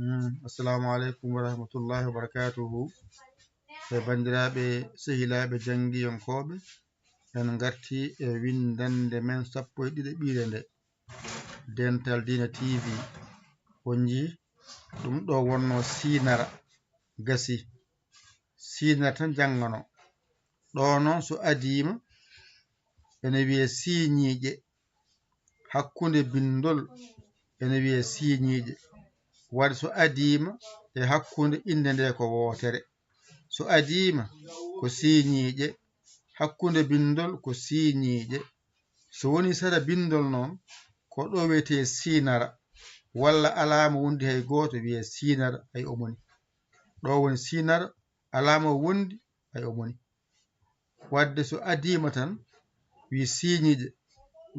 Assalamu alaikum wa rahmatullahi wa barakatuhu. E bandiraɓe sehilaaɓe jangiyonkoɓe, en garti e windande men 12 ɓiire nde Dental Dina TV. On jii ɗum ɗo wonno siinara gasi, siinara tan jangano. Ɗo noon so adima ene wiye siiñiiƴe, hakkunde bindol ene wiye siiñiiƴe. Wadde so adima e hakkunde inde nde ko wootere. So adima ko siiñiiƴe, hakkunde bindol ko siiñiiƴe. So woni sara bindol noon ko ɗo wiyete siinara, walla alama wondi hay goto wiye siinara ay omoni. Ɗo woni siinara, alama wondi ay omoni. Wadde so adima tan wi siiñiiƴe,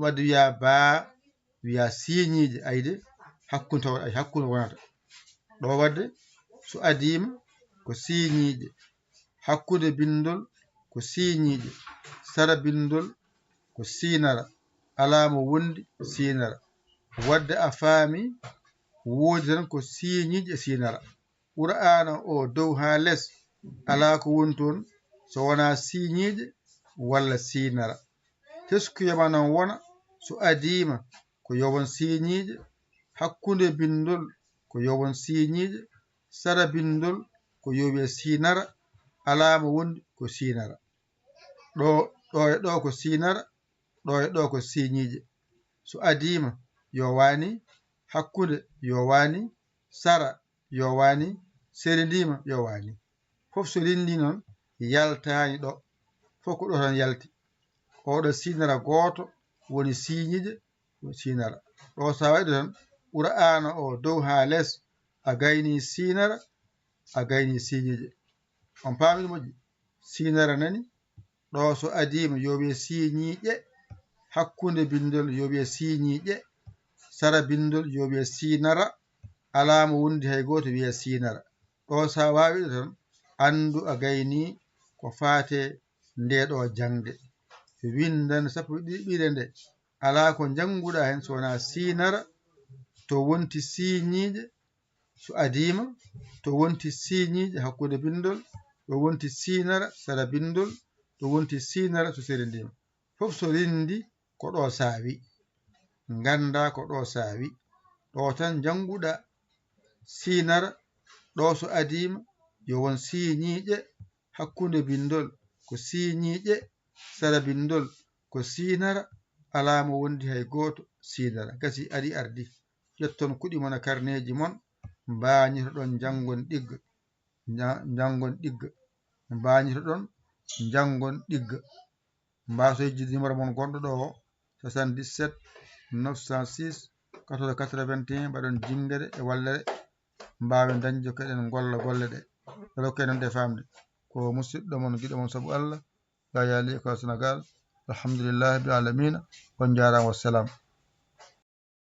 wadde wiya baa, wiya siiñiiƴe, ayde hakkunde tawa ay hakkunde wonata. Ɗo wadde so adima ko siiñiiƴe, hakkunde bindol ko siiñiiƴe, sara bindol ko siinara, alama wondi siinara. Wadde a faami woodi tan ko siiñiiƴe e siinara. Qur'ana o dow ha less ala ko woni toon so wona siiñiiƴe walla siinara. Teskuyoma non wona so adima ko yowon siiñiiƴe, hakkunde bindol ko yowon siiñiiƴe, sara bindol ko yowiye siinara, alama wondi ko siinara. Ɗo e ɗo ko siinara, ɗo e ɗo ko siiñiiƴe. So adima yo wani, hakkunde yo wani, sara yo wani, serindima yo wani. Fof so rendi noon yaltani ɗo, fof ko ɗo tan yalti. Oɗo siinara goto woni siiñiiƴe woni siinara. Ɗo sa waɗi tan Qur'ana o dow ha less a gayni siinara, a gayni siiñiiƴe. On paami moƴƴi? Siinara nani, ɗo so adima yo wiye siiñiiƴe, hakkunde bindol yo wiye siiñiiƴe, sara bindol yo wiye siinara, alama wondi hay goto wiye siinara. Ɗo sa wawi ɗo tan andu a gayni ko faate nde ɗo jangde. Windande 12 ɓiire nde ala ko janguɗa hen so wona siinara, to wonti siiñiiƴe so adima, to wonti siiñiiƴe hakkunde bindol, to wonti siinara sara bindol, to wonti siinara so serindima. Fof so rendi ko ɗo saawi. Ganda ko ɗo saawi. Ɗo tan janguɗa siinara, ɗo so adima yo won siiñiiƴe, hakkunde bindol ko siiñiiƴe, sara bindol ko siinara, alama wondi hay goto siinara. Gasi ari ardi. Ƴetton kuɗi mon e karneji mon, mbañito ɗon jangon ɗigga, jangon ɗigga, mbañito ɗon jangon ɗigga. Mbaso yejjude numéro mon gonɗo ɗo o 77 906 14 81, mbaɗon jingere e wallere mbawen dañde koɗen golla golle ɗe. Rokke non de famde ko musidɗo mon giɗo mon saabu Allah, Yaya Ali École Sénégal. Alhamdulillahi rabbil alamina. On jarama, wassalam.